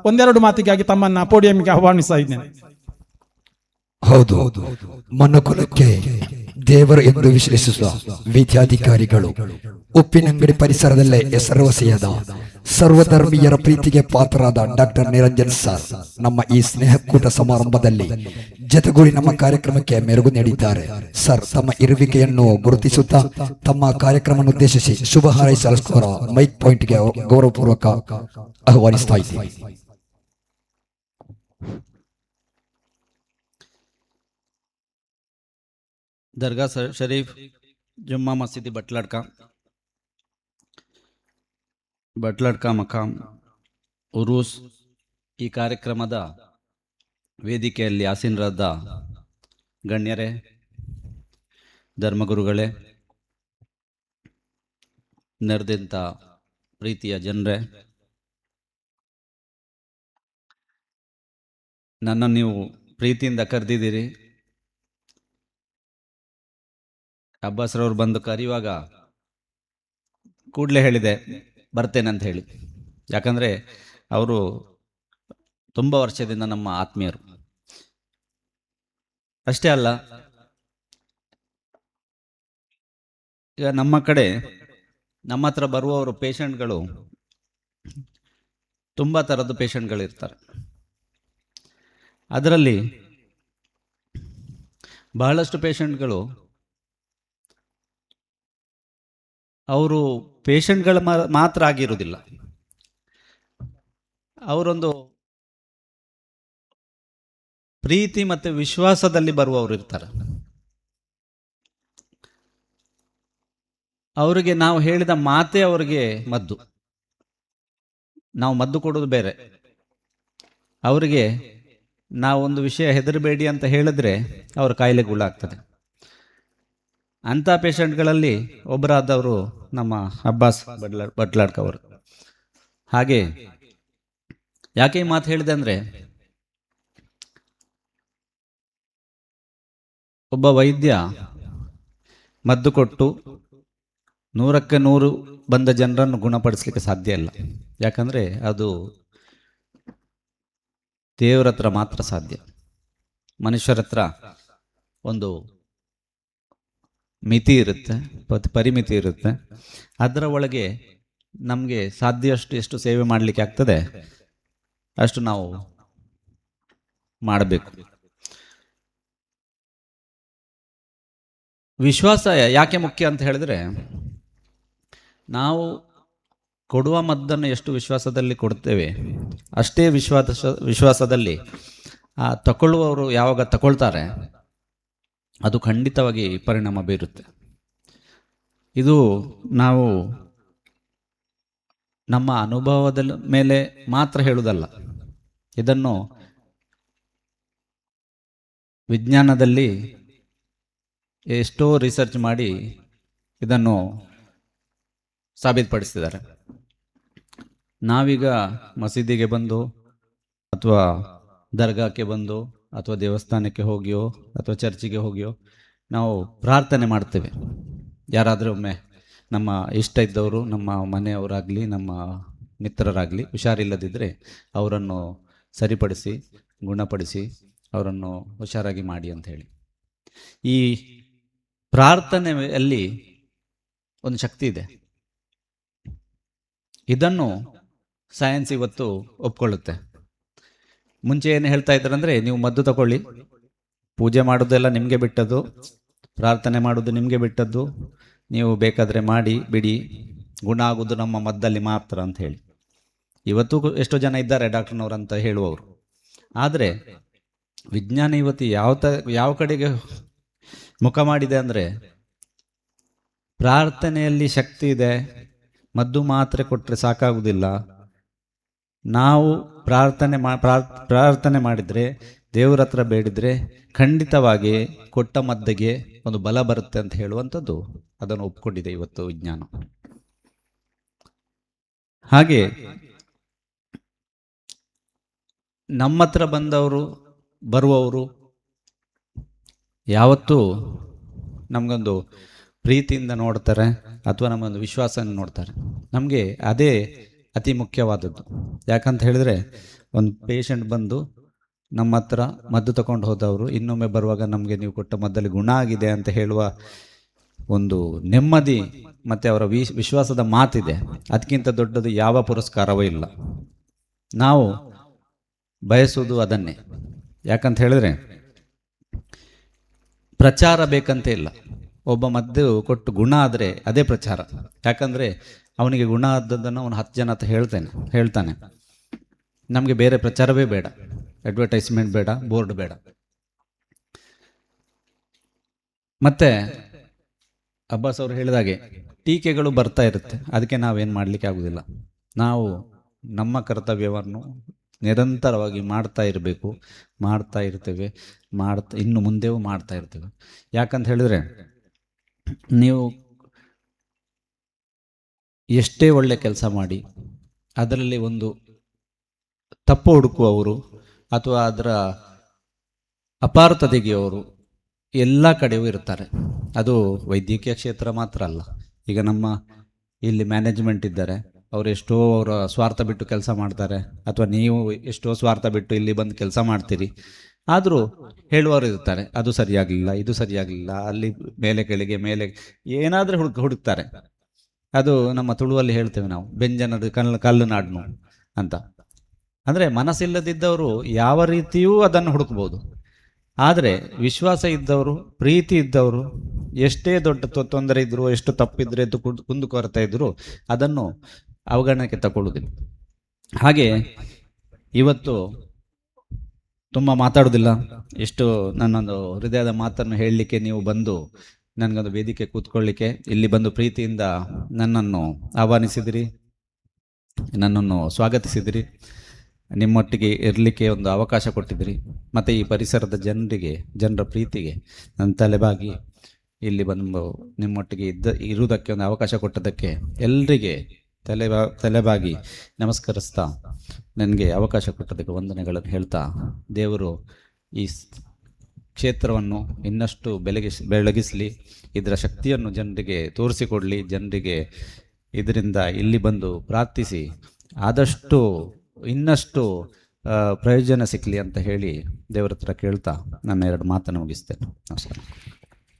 ಒಂದೆರಡು ಮಾತಿಗಾಗಿ ತಮ್ಮನ್ನ ಪೋಡಿಯಂಗೆ ಆಹ್ವಾನಿಸ್ತಾ ಇದ್ದೇನೆ. ಹೌದು, ಮನುಕುಲಕ್ಕೆ ದೇವರು ಎಂದು ವಿಶ್ಲೇಷಿಸುವ ವಿದ್ಯಾಧಿಕಾರಿಗಳು, ಉಪ್ಪಿನಂಗಡಿ ಪರಿಸರದಲ್ಲೇ ಹೆಸರುವಾಸಿಯಾದ ಸರ್ವಧರ್ಮೀಯರ ಪ್ರೀತಿಗೆ ಪಾತ್ರರಾದ ಡಾಕ್ಟರ್ ನಿರಂಜನ್ ಸರ್ ನಮ್ಮ ಈ ಸ್ನೇಹಕೂಟ ಸಮಾರಂಭದಲ್ಲಿ ಜೊತೆಗೂಡಿ ನಮ್ಮ ಕಾರ್ಯಕ್ರಮಕ್ಕೆ ಮೆರುಗು ನೀಡಿದ್ದಾರೆ. ಸರ್ ತಮ್ಮ ಇರುವಿಕೆಯನ್ನು ಗುರುತಿಸುತ್ತಾ ತಮ್ಮ ಕಾರ್ಯಕ್ರಮ ಉದ್ದೇಶಿಸಿ ಶುಭ ಹಾರೈಸಲು ಮೈಕ್ ಪಾಯಿಂಟ್ಗೆ ಗೌರವಪೂರ್ವಕ ಆಹ್ವಾನಿಸ್ತಾ ಇದ್ದೀವಿ. ದರ್ಗಾ ಶರೀಫ್ ಜುಮ್ಮಾ ಮಸೀದಿ ಬಟ್ಲಡ್ಕ ಮಕಾಂ ಉರೂಸ್ ಈ ಕಾರ್ಯಕ್ರಮದ ವೇದಿಕೆಯಲ್ಲಿ ಆಸೀನರಾದ ಗಣ್ಯರೇ, ಧರ್ಮಗುರುಗಳೇ, ನೆರೆದಂಥ ಪ್ರೀತಿಯ ಜನರೇ, ನನ್ನ ನೀವು ಪ್ರೀತಿಯಿಂದ ಕರೆದಿದ್ದೀರಿ. ಅಬ್ಬಾಸ್ರವ್ರು ಬಂದು ಕರೆಯುವಾಗ ಕೂಡಲೇ ಹೇಳಿದೆ ಬರ್ತೇನೆ ಅಂತ ಹೇಳಿ. ಯಾಕಂದರೆ ಅವರು ತುಂಬ ವರ್ಷದಿಂದ ನಮ್ಮ ಆತ್ಮೀಯರು. ಅಷ್ಟೇ ಅಲ್ಲ, ಈಗ ನಮ್ಮ ಕಡೆ ನಮ್ಮ ಹತ್ರ ಬರುವವರು ಪೇಷಂಟ್ಗಳು ತುಂಬ ಥರದ್ದು ಪೇಷಂಟ್ಗಳಿರ್ತಾರೆ. ಅದರಲ್ಲಿ ಬಹಳಷ್ಟು ಪೇಷಂಟ್ಗಳು ಅವರು ಪೇಷಂಟ್ಗಳ ಮಾತ್ರ ಆಗಿರುವುದಿಲ್ಲ, ಅವರೊಂದು ಪ್ರೀತಿ ಮತ್ತು ವಿಶ್ವಾಸದಲ್ಲಿ ಬರುವವರು ಇರ್ತಾರೆ. ಅವರಿಗೆ ನಾವು ಹೇಳಿದ ಮಾತೇ ಅವರಿಗೆ ಮದ್ದು. ನಾವು ಮದ್ದು ಕೊಡೋದು ಬೇರೆ. ಅವರಿಗೆ ನಾವೊಂದು ವಿಷಯ ಹೆದರಬೇಡಿ ಅಂತ ಹೇಳಿದ್ರೆ ಅವರ ಕಾಯಿಲೆಗೆ ಗುಳ್ಳಾಗ್ತದೆ. ಅಂಥ ಪೇಷಂಟ್ಗಳಲ್ಲಿ ಒಬ್ಬರಾದವರು ನಮ್ಮ ಅಬ್ಬಾಸ್ ಬಟ್ಲಾಡ್ಕ ಅವರು. ಹಾಗೆ ಯಾಕೆ ಈ ಮಾತು ಹೇಳಿದೆ ಅಂದರೆ, ಒಬ್ಬ ವೈದ್ಯ ಮದ್ದು ಕೊಟ್ಟು 100ಕ್ಕೆ 100 ಬಂದ ಜನರನ್ನು ಗುಣಪಡಿಸಲಿಕ್ಕೆ ಸಾಧ್ಯ ಇಲ್ಲ. ಯಾಕಂದರೆ ಅದು ದೇವರ ಹತ್ರ ಮಾತ್ರ ಸಾಧ್ಯ. ಮನುಷ್ಯರ ಹತ್ರ ಒಂದು ಮಿತಿ ಇರುತ್ತೆ, ಪರಿಮಿತಿ ಇರುತ್ತೆ. ಅದರ ಒಳಗೆ ನಮಗೆ ಸಾಧ್ಯವಷ್ಟು ಎಷ್ಟು ಸೇವೆ ಮಾಡಲಿಕ್ಕೆ ಆಗ್ತದೆ ಅಷ್ಟು ನಾವು ಮಾಡಬೇಕು. ವಿಶ್ವಾಸ ಯಾಕೆ ಮುಖ್ಯ ಅಂತ ಹೇಳಿದ್ರೆ, ನಾವು ಕೊಡುವ ಮದ್ದನ್ನು ಎಷ್ಟು ವಿಶ್ವಾಸದಲ್ಲಿ ಕೊಡ್ತೇವೆ ಅಷ್ಟೇ ವಿಶ್ವಾಸದಲ್ಲಿ ತಗೊಳ್ಳುವವರು ಯಾವಾಗ ತಗೊಳ್ತಾರೆ ಅದು ಖಂಡಿತವಾಗಿ ಪರಿಣಾಮ ಬೀರುತ್ತೆ. ಇದು ನಾವು ನಮ್ಮ ಅನುಭವದ ಮೇಲೆ ಮಾತ್ರ ಹೇಳುವುದಲ್ಲ, ಇದನ್ನು ವಿಜ್ಞಾನದಲ್ಲಿ ಎಷ್ಟೋ ರಿಸರ್ಚ್ ಮಾಡಿ ಇದನ್ನು ಸಾಬೀತುಪಡಿಸಿದ್ದಾರೆ. ನಾವೀಗ ಮಸೀದಿಗೆ ಬಂದು ಅಥವಾ ದರ್ಗಾಕ್ಕೆ ಬಂದು ಅಥವಾ ದೇವಸ್ಥಾನಕ್ಕೆ ಹೋಗಿಯೋ ಅಥವಾ ಚರ್ಚಿಗೆ ಹೋಗಿಯೋ ನಾವು ಪ್ರಾರ್ಥನೆ ಮಾಡ್ತೇವೆ. ಯಾರಾದರೂ ಒಮ್ಮೆ ನಮ್ಮ ಇಷ್ಟ ಇದ್ದವರು, ನಮ್ಮ ಮನೆಯವರಾಗಲಿ ನಮ್ಮ ಮಿತ್ರರಾಗಲಿ ಹುಷಾರಿಲ್ಲದಿದ್ದರೆ ಅವರನ್ನು ಸರಿಪಡಿಸಿ ಗುಣಪಡಿಸಿ ಅವರನ್ನು ಹುಷಾರಾಗಿ ಮಾಡಿ ಅಂತ ಹೇಳಿ. ಈ ಪ್ರಾರ್ಥನೆಯಲ್ಲಿ ಒಂದು ಶಕ್ತಿ ಇದೆ. ಇದನ್ನು ಸೈನ್ಸ್ ಇವತ್ತು ಒಪ್ಕೊಳ್ಳುತ್ತೆ. ಮುಂಚೆ ಏನು ಹೇಳ್ತಾ ಇದ್ದಾರಂದರೆ, ನೀವು ಮದ್ದು ತಗೊಳ್ಳಿ, ಪೂಜೆ ಮಾಡೋದೆಲ್ಲ ನಿಮಗೆ ಬಿಟ್ಟದ್ದು, ಪ್ರಾರ್ಥನೆ ಮಾಡೋದು ನಿಮಗೆ ಬಿಟ್ಟದ್ದು, ನೀವು ಬೇಕಾದರೆ ಮಾಡಿ ಬಿಡಿ, ಗುಣ ಆಗೋದು ನಮ್ಮ ಮದ್ದಲ್ಲಿ ಮಾತ್ರ ಅಂತ ಹೇಳಿ. ಇವತ್ತು ಎಷ್ಟೋ ಜನ ಇದ್ದಾರೆ ಡಾಕ್ಟರ್ನವರಂತ ಹೇಳುವವರು. ಆದರೆ ವಿಜ್ಞಾನ ಇವತ್ತು ಯಾವ ಕಡೆಗೆ ಮುಖ ಮಾಡಿದೆ ಅಂದರೆ, ಪ್ರಾರ್ಥನೆಯಲ್ಲಿ ಶಕ್ತಿ ಇದೆ, ಮದ್ದು ಮಾತ್ರೆ ಕೊಟ್ಟರೆ ಸಾಕಾಗುವುದಿಲ್ಲ. ನಾವು ಪ್ರಾರ್ಥನೆ ಮಾಡಿದರೆ, ದೇವರ ಹತ್ರ ಬೇಡಿದರೆ ಖಂಡಿತವಾಗಿ ಕೊಟ್ಟ ಮದ್ದಿಗೆ ಒಂದು ಬಲ ಬರುತ್ತೆ ಅಂತ ಹೇಳುವಂಥದ್ದು ಅದನ್ನು ಒಪ್ಕೊಂಡಿದೆ ಇವತ್ತು ವಿಜ್ಞಾನ. ಹಾಗೆ ನಮ್ಮ ಹತ್ರ ಬರುವವರು ಯಾವತ್ತೂ ನಮಗೊಂದು ಪ್ರೀತಿಯಿಂದ ನೋಡ್ತಾರೆ ಅಥವಾ ನಮ್ಮೊಂದು ವಿಶ್ವಾಸನ ನೋಡ್ತಾರೆ. ನಮಗೆ ಅದೇ ಅತಿ ಮುಖ್ಯವಾದದ್ದು. ಯಾಕಂತ ಹೇಳಿದ್ರೆ ಒಂದು ಪೇಷಂಟ್ ಬಂದು ನಮ್ಮ ಹತ್ರ ಮದ್ದು ತಗೊಂಡು ಹೋದವರು ಇನ್ನೊಮ್ಮೆ ಬರುವಾಗ ನಮಗೆ ನೀವು ಕೊಟ್ಟ ಮದ್ದಲ್ಲಿ ಗುಣ ಆಗಿದೆ ಅಂತ ಹೇಳುವ ಒಂದು ನೆಮ್ಮದಿ ಮತ್ತು ಅವರ ವಿಶ್ವಾಸದ ಮಾತಿದೆ. ಅದಕ್ಕಿಂತ ದೊಡ್ಡದು ಯಾವ ಪುರಸ್ಕಾರವೂ ಇಲ್ಲ. ನಾವು ಬಯಸುವುದು ಅದನ್ನೇ. ಯಾಕಂತ ಹೇಳಿದ್ರೆ ಪ್ರಚಾರ ಬೇಕಂತ ಇಲ್ಲ. ಒಬ್ಬ ಮದ್ದು ಕೊಟ್ಟು ಗುಣ ಆದರೆ ಅದೇ ಪ್ರಚಾರ. ಯಾಕಂದರೆ ಅವನಿಗೆ ಗುಣ ಆದದ್ದನ್ನು ಅವನು 10 ಜನ ಹತ್ರ ಹೇಳ್ತಾನೆ. ನಮಗೆ ಬೇರೆ ಪ್ರಚಾರವೇ ಬೇಡ, ಅಡ್ವರ್ಟೈಸ್ಮೆಂಟ್ ಬೇಡ, ಬೋರ್ಡ್ ಬೇಡ. ಮತ್ತೆ ಅಬ್ಬಾಸ್ ಅವರು ಹೇಳಿದಾಗೆ ಟೀಕೆಗಳು ಬರ್ತಾ ಇರುತ್ತೆ, ಅದಕ್ಕೆ ನಾವೇನು ಮಾಡಲಿಕ್ಕೆ ಆಗೋದಿಲ್ಲ. ನಾವು ನಮ್ಮ ಕರ್ತವ್ಯವನ್ನು ನಿರಂತರವಾಗಿ ಮಾಡ್ತಾ ಇರಬೇಕು, ಮಾಡ್ತಾ ಇರ್ತೇವೆ, ಇನ್ನು ಮುಂದೆಯೂ ಮಾಡ್ತಾ ಇರ್ತೇವೆ. ಯಾಕಂತ ಹೇಳಿದ್ರೆ ನೀವು ಎಷ್ಟೇ ಒಳ್ಳೆ ಕೆಲಸ ಮಾಡಿ ಅದರಲ್ಲಿ ಒಂದು ತಪ್ಪು ಹುಡುಕುವವರು ಅಥವಾ ಅದರ ಅಪಾರ್ಥ ತೆಗೆಯುವವರು ಎಲ್ಲ ಕಡೆಯೂ ಇರ್ತಾರೆ. ಅದು ವೈದ್ಯಕೀಯ ಕ್ಷೇತ್ರ ಮಾತ್ರ ಅಲ್ಲ. ಈಗ ನಮ್ಮ ಇಲ್ಲಿ ಮ್ಯಾನೇಜ್ಮೆಂಟ್ ಇದ್ದಾರೆ, ಅವರು ಎಷ್ಟೋ ಅವರ ಸ್ವಾರ್ಥ ಬಿಟ್ಟು ಕೆಲಸ ಮಾಡ್ತಾರೆ, ಅಥವಾ ನೀವು ಎಷ್ಟೋ ಸ್ವಾರ್ಥ ಬಿಟ್ಟು ಇಲ್ಲಿ ಬಂದು ಕೆಲಸ ಮಾಡ್ತೀರಿ. ಆದರೂ ಹೇಳುವವರು ಇರ್ತಾರೆ, ಅದು ಸರಿಯಾಗಲಿಲ್ಲ, ಇದು ಸರಿಯಾಗಲಿಲ್ಲ, ಅಲ್ಲಿ ಮೇಲೆ ಕೆಳಗೆ ಮೇಲೆ ಏನಾದರೂ ಹುಡುಕ್ತಾರೆ. ಅದು ನಮ್ಮ ತುಳುವಲ್ಲಿ ಹೇಳ್ತೇವೆ ನಾವು, ಬೆಂಜನದು ಕಲ್ಲು ನಾಡ್ನು ಅಂತ. ಅಂದರೆ ಮನಸ್ಸಿಲ್ಲದಿದ್ದವರು ಯಾವ ರೀತಿಯೂ ಅದನ್ನು ಹುಡುಕ್ಬೋದು. ಆದರೆ ವಿಶ್ವಾಸ ಇದ್ದವರು, ಪ್ರೀತಿ ಇದ್ದವರು, ಎಷ್ಟೇ ದೊಡ್ಡ ತೊಂದರೆ ಇದ್ದರೂ, ಎಷ್ಟು ತಪ್ಪಿದ್ರೆ ಕುಂದುಕೊರತೆ ಇದ್ದರೂ ಅದನ್ನು ಅವಗಣನೆಗೆ ತಗೊಳ್ಳುವುದಿಲ್ಲ. ಹಾಗೆ ಇವತ್ತು ತುಂಬ ಮಾತಾಡೋದಿಲ್ಲ, ಎಷ್ಟು ನನ್ನೊಂದು ಹೃದಯದ ಮಾತನ್ನು ಹೇಳಲಿಕ್ಕೆ ನೀವು ಬಂದು ನನಗೊಂದು ವೇದಿಕೆ ಕೂತ್ಕೊಳ್ಳಿಕ್ಕೆ ಇಲ್ಲಿ ಬಂದು ಪ್ರೀತಿಯಿಂದ ನನ್ನನ್ನು ಆಹ್ವಾನಿಸಿದಿರಿ, ನನ್ನನ್ನು ಸ್ವಾಗತಿಸಿದಿರಿ, ನಿಮ್ಮೊಟ್ಟಿಗೆ ಇರಲಿಕ್ಕೆ ಒಂದು ಅವಕಾಶ ಕೊಟ್ಟಿದ್ದೀರಿ. ಮತ್ತು ಈ ಪರಿಸರದ ಜನರ ಪ್ರೀತಿಗೆ ನನ್ನ ತಲೆಬಾಗಿ ಇಲ್ಲಿ ಬಂದು ನಿಮ್ಮೊಟ್ಟಿಗೆ ಇರುವುದಕ್ಕೆ ಒಂದು ಅವಕಾಶ ಕೊಟ್ಟದಕ್ಕೆ ಎಲ್ರಿಗೆ ತಲೆಬಾಗಿ ನಮಸ್ಕರಿಸ್ತಾ ನನಗೆ ಅವಕಾಶ ಕೊಟ್ಟದಕ್ಕೆ ವಂದನೆಗಳನ್ನು ಹೇಳ್ತಾ, ದೇವರು ಈ ಕ್ಷೇತ್ರವನ್ನು ಇನ್ನಷ್ಟು ಬೆಳಗಿಸಲಿ, ಇದರ ಶಕ್ತಿಯನ್ನು ಜನರಿಗೆ ತೋರಿಸಿಕೊಡಲಿ, ಜನರಿಗೆ ಇದರಿಂದ ಇಲ್ಲಿ ಬಂದು ಪ್ರಾರ್ಥಿಸಿ ಆದಷ್ಟು ಇನ್ನಷ್ಟು ಪ್ರಯೋಜನ ಸಿಕ್ಕಲಿ ಅಂತ ಹೇಳಿ ದೇವರ ಹತ್ರ ಕೇಳ್ತಾ ನನ್ನ 2 ಮಾತನ್ನು ಮುಗಿಸ್ತೇನೆ. ನಮಸ್ಕಾರ.